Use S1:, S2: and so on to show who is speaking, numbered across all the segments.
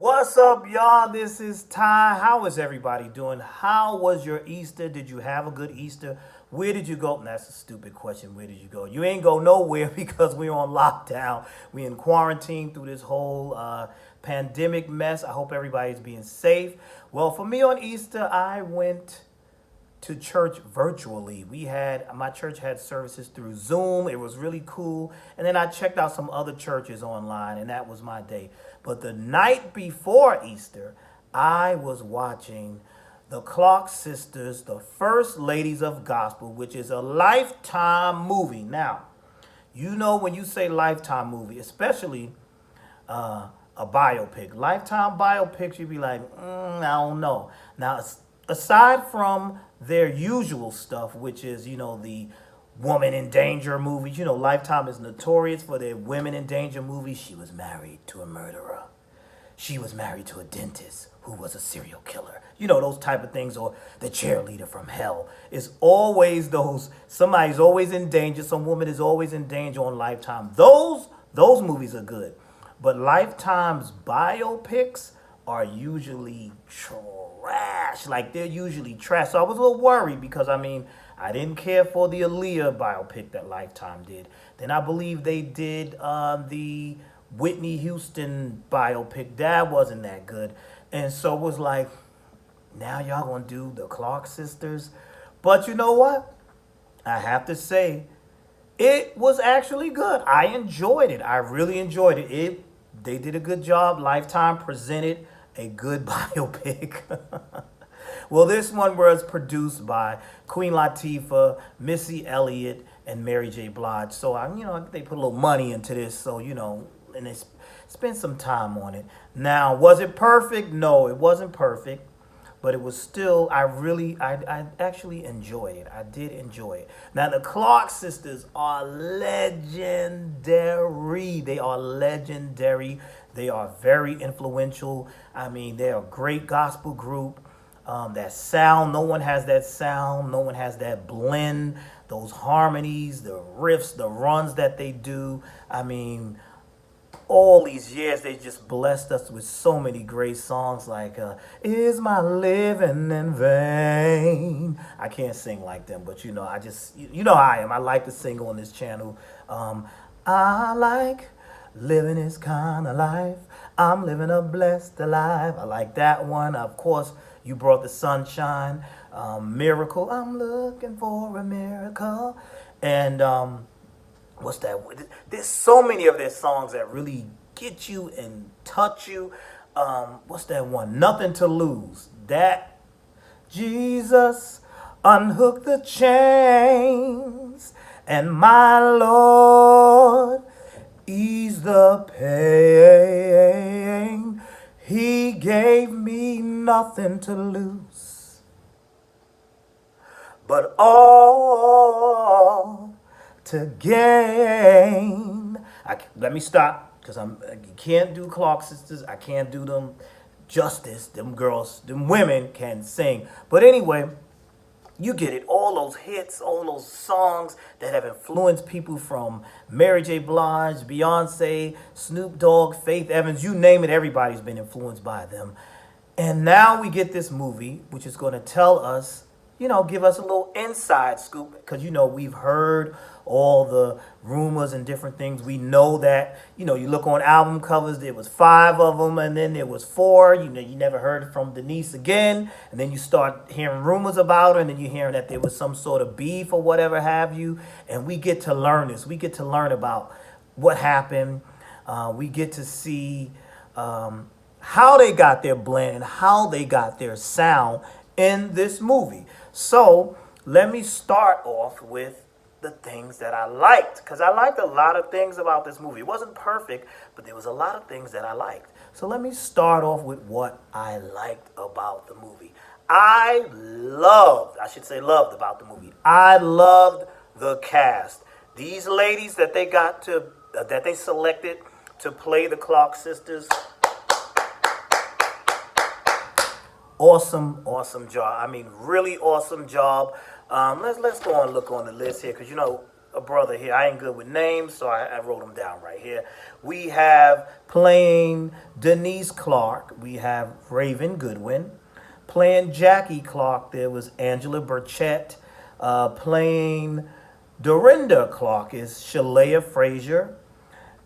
S1: What's up, y'all? This is Ty. How is everybody doing? How was your Easter? Did you have a good Easter? Where did you go? And that's a stupid question. Where did you go? You ain't go nowhere because we're on lockdown. We in quarantine through this whole pandemic mess. I hope everybody's being safe. Well, for me on Easter, I went to church virtually. My church had services through Zoom. It was really cool. And then I checked out some other churches online, and that was my day. But the night before Easter, I was watching the Clark Sisters, the First Ladies of Gospel, which is a Lifetime movie. Now, you know when you say Lifetime movie, especially a biopic. Lifetime biopics, you'd be like, I don't know. Now, aside from their usual stuff, which is, the woman in danger movies, Lifetime is notorious for their women in danger movies. She was married to a murderer. She was married to a dentist who was a serial killer. Those type of things, or the cheerleader from hell. It's always somebody's always in danger. Some woman is always in danger on Lifetime. Those movies are good. But Lifetime's biopics are usually trash. Like, they're usually trash. So I was a little worried because, I didn't care for the Aaliyah biopic that Lifetime did. Then I believe they did the Whitney Houston biopic. That wasn't that good. And so it was like, now y'all gonna do the Clark sisters. But you know what? I have to say, it was actually good. I enjoyed it. I really enjoyed it. They did a good job. Lifetime presented a good biopic. Well, this one was produced by Queen Latifah, Missy Elliott, and Mary J. Blige. So they put a little money into this. So and they spent some time on it. Now, was it perfect? No, it wasn't perfect. But it was still, I actually enjoyed it. I did enjoy it. Now, the Clark sisters are legendary. They are legendary. They are very influential. They're a great gospel group. That sound, no one has that sound. No one has that blend, those harmonies, the riffs, the runs that they do. All these years they just blessed us with so many great songs like Is My Living in Vain. I can't sing like them, but I just, how I am. I like to sing on this channel. I like living this kind of life. I'm living a blessed life. I like that one. Of course, You Brought the Sunshine. Miracle. I'm looking for a miracle. And what's that? There's so many of their songs that really get you and touch you. What's that one? Nothing to Lose. That Jesus unhook the chains, and my Lord ease the pain. He gave me nothing to lose, but all to gain. Let me stop because you can't do Clark sisters. I can't do them justice. Them girls, them women can sing. But anyway, you get it. All those hits, all those songs that have influenced people from Mary J. Blige, Beyonce, Snoop Dogg, Faith Evans, you name it, everybody's been influenced by them. And now we get this movie, which is going to tell us, give us a little inside scoop because, we've heard all the rumors and different things. We know that, you look on album covers, there was 5 of them and then there was 4. You never heard from Denise again. And then you start hearing rumors about her and then you're hearing that there was some sort of beef or whatever have you. And we get to learn this. We get to learn about what happened. We get to see how they got their blend and how they got their sound in this movie. So let me start off with the things that I liked, because I liked a lot of things about this movie. It wasn't perfect, but there was a lot of things that I liked. So let me start off with what I liked about the movie. Loved about the movie. I loved the cast. These ladies that they selected to play the Clark sisters. Awesome job. Really awesome job. Let's go and look on the list here because a brother here. I ain't good with names, so I wrote them down right here. We have playing Denise Clark. We have Raven Goodwin. Playing Jackie Clark, there was Angela Burchett. Playing Dorinda Clark is Shalea Frazier.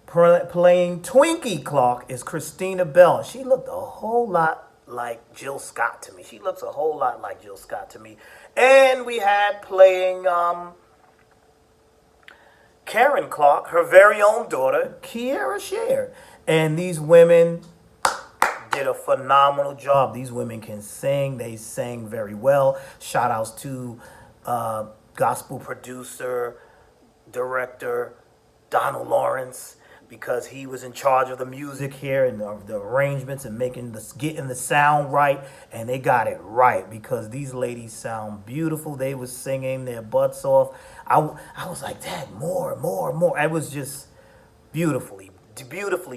S1: Playing Twinkie Clark is Christina Bell. She looked a whole lot like Jill Scott to me. She looks a whole lot like Jill Scott to me. And we had playing Karen Clark, her very own daughter, Kiera Sher. And these women did a phenomenal job. These women can sing. They sang very well. Shout outs to gospel producer, director Donald Lawrence, because he was in charge of the music here and the arrangements and getting the sound right, and they got it right because these ladies sound beautiful. They was singing their butts off. I was like, Dad, more. It was just beautifully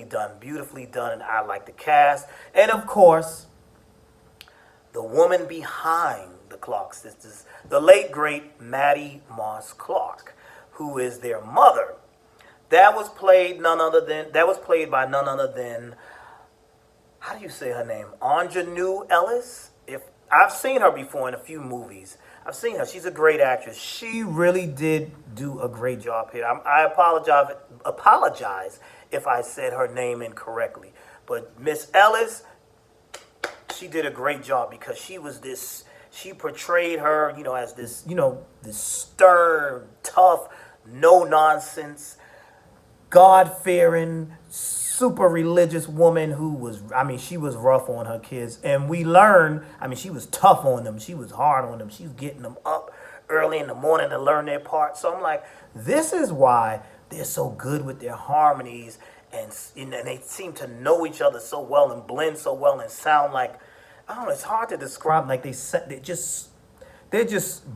S1: done, and I like the cast. And of course, the woman behind the Clark sisters, the late great Maddie Moss Clark, who is their mother. That was played by none other than, how do you say her name? Anjanou Ellis. If I've seen her before in a few movies. I've seen her. She's a great actress. She really did do a great job here. I apologize if I said her name incorrectly. But Miss Ellis, she did a great job because she portrayed her, as this stern, tough, no nonsense, God-fearing, super religious woman who she was rough on her kids. And we learned, she was tough on them. She was hard on them. She was getting them up early in the morning to learn their part. So I'm like, this is why they're so good with their harmonies. And they seem to know each other so well and blend so well and sound like, I don't know, it's hard to describe. Like they just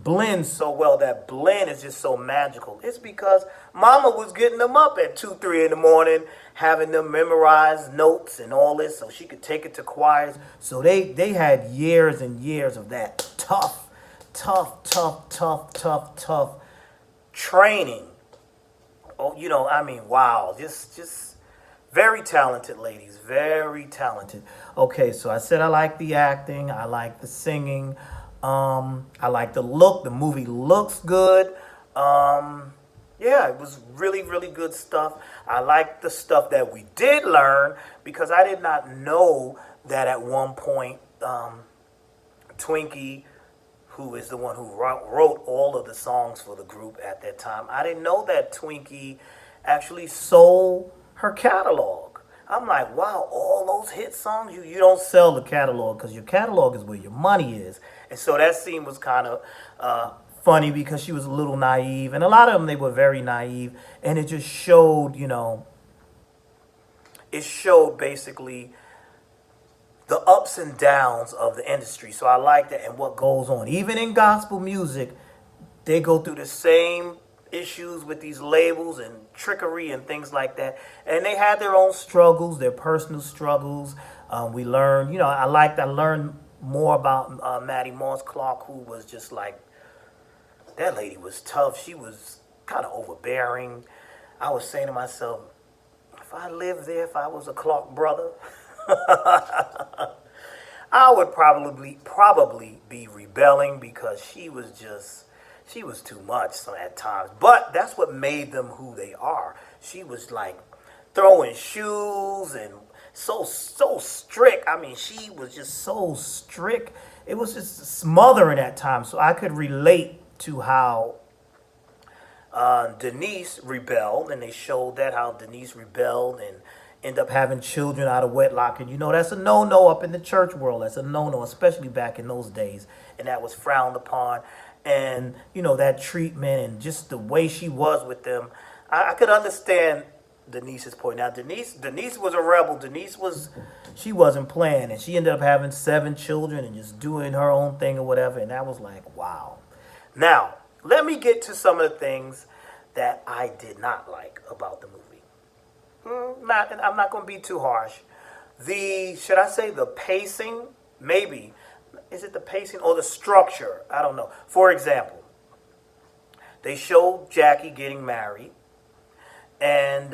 S1: blend so well. That blend is just so magical. It's because Mama was getting them up at 2, 3 in the morning, having them memorize notes and all this so she could take it to choirs. So they had years and years of that tough training. Oh, wow. Just very talented ladies. Very talented. Okay, so I said I like the acting. I like the singing. I like the look. The movie looks good. Yeah, it was really, really good stuff. I like the stuff that we did learn because I did not know that at one point Twinkie, who is the one who wrote all of the songs for the group at that time, I didn't know that Twinkie actually sold her catalog. I'm like, wow, all those hit songs, you don't sell the catalog because your catalog is where your money is. And so that scene was kind of funny because she was a little naive. And a lot of them, they were very naive. And it just showed, it showed basically the ups and downs of the industry. So I like that and what goes on. Even in gospel music, they go through the same issues with these labels and trickery and things like that. And they had their own struggles, their personal struggles. We learned, I learned more about Maddie Moss Clark, who was just like, that lady was tough. She was kind of overbearing. I was saying to myself, if I lived there, if I was a Clark brother, I would probably be rebelling because she was too much at times. But that's what made them who they are. She was like throwing shoes and so strict. She was just so strict. It was just smothering at times. So I could relate to how Denise rebelled, and they showed that how Denise rebelled and end up having children out of wedlock. And that's a no-no up in the church world. That's a no-no, especially back in those days. And that was frowned upon. And, that treatment and just the way she was with them, I could understand Denise's point. Now, Denise was a rebel. She wasn't playing, and she ended up having 7 children and just doing her own thing or whatever. And that was like, wow. Now, let me get to some of the things that I did not like about the movie. I'm not going to be too harsh. Should I say the pacing? Maybe. Is it the pacing or the structure? I don't know. For example, They showed Jackie getting married. And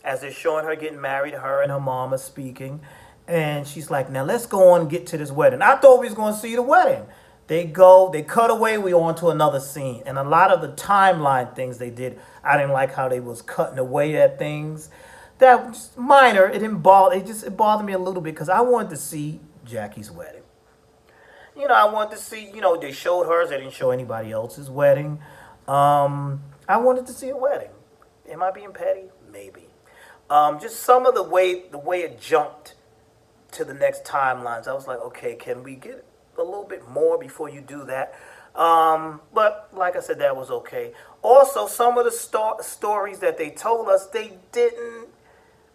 S1: as they're showing her getting married, her and her mom are speaking. And she's like, now let's go on and get to this wedding. I thought we was going to see the wedding. They go, they cut away, we on to another scene. And a lot of the timeline things they did, I didn't like how they was cutting away at things. That was minor. It didn't bother, it bothered me a little bit because I wanted to see Jackie's wedding. I wanted to see, they showed hers, they didn't show anybody else's wedding. I wanted to see a wedding. Am I being petty? Maybe. Just some of the way it jumped to the next timelines. I was like, okay, can we get a little bit more before you do that? But like I said, that was okay. Also, some of the stories that they told us, they didn't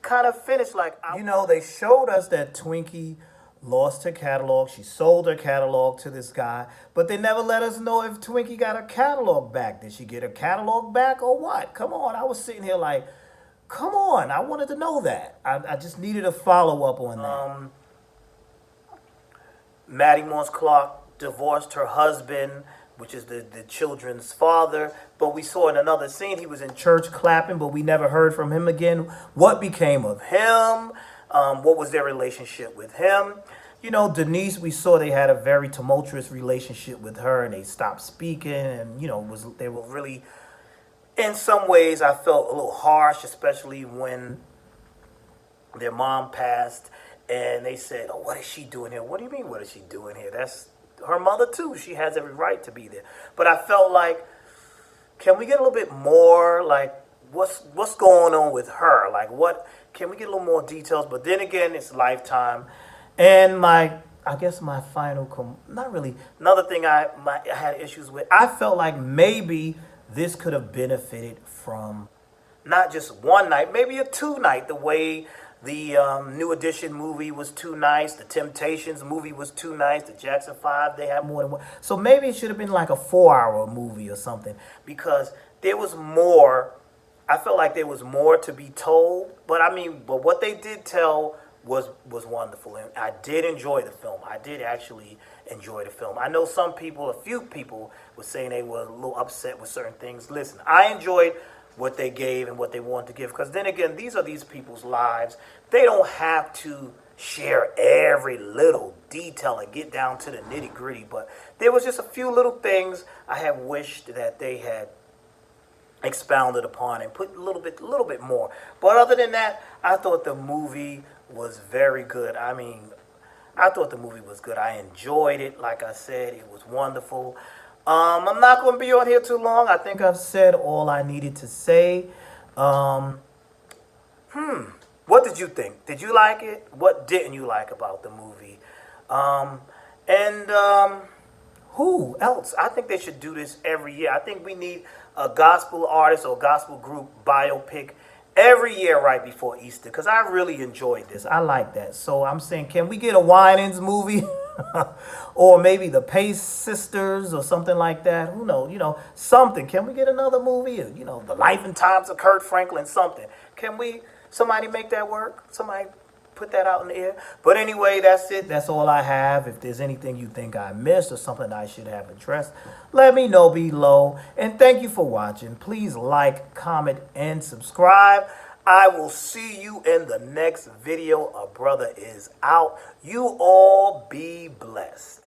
S1: kind of finish. They showed us that Twinkie lost her catalog. She sold her catalog to this guy, but they never let us know if Twinkie got her catalog back. Did she get her catalog back or what? Come on. I was sitting here like, come on. I wanted to know that. I just needed a follow-up on that. Maddie Moss Clark divorced her husband, which is the children's father. But we saw in another scene he was in church clapping, but we never heard from him again. What became of him? What was their relationship with him? Denise, we saw they had a very tumultuous relationship with her, and they stopped speaking, and they were really, in some ways, I felt a little harsh, especially when their mom passed, and they said, "Oh, what is she doing here?" What do you mean, what is she doing here? That's her mother too. She has every right to be there. But I felt like, can we get a little bit more, like, what's going on with her? Like, what can we get a little more details? But then again, it's Lifetime. And I guess my final, not really, another thing I had issues with, I felt like maybe this could have benefited from not just one night, maybe a two-night, the way the New Edition movie was too nice, the Temptations movie was too nice, the Jackson 5, they had more than one. So maybe it should have been like a 4-hour movie or something, because there was more. I felt like there was more to be told, but what they did tell was wonderful, and I did enjoy the film. I did actually enjoy the film. I know a few people were saying they were a little upset with certain things. Listen, I enjoyed what they gave and what they wanted to give, because then again, these are these people's lives. They don't have to share every little detail and get down to the nitty gritty, but there was just a few little things I have wished that they had expounded upon and put a little bit more. But other than that, I thought the movie was very good. I thought the movie was good. I enjoyed it. Like I said, it was wonderful. I'm not going to be on here too long. I think I've said all I needed to say. What did you think? Did you like it? What didn't you like about the movie? Who else? I think they should do this every year. I think we need a gospel artist or gospel group biopic every year right before Easter, because I really enjoyed this. I like that. So I'm saying, can we get a Winans movie? Or maybe the Pace Sisters or something like that? Who knows? Something. Can we get another movie? The Life and Times of Kurt Franklin, something. Somebody make that work? Somebody put that out in the air. But anyway, that's it. That's all I have. If there's anything you think I missed or something I should have addressed, let me know below. And thank you for watching. Please like, comment, and subscribe. I will see you in the next video. A brother is out. You all be blessed.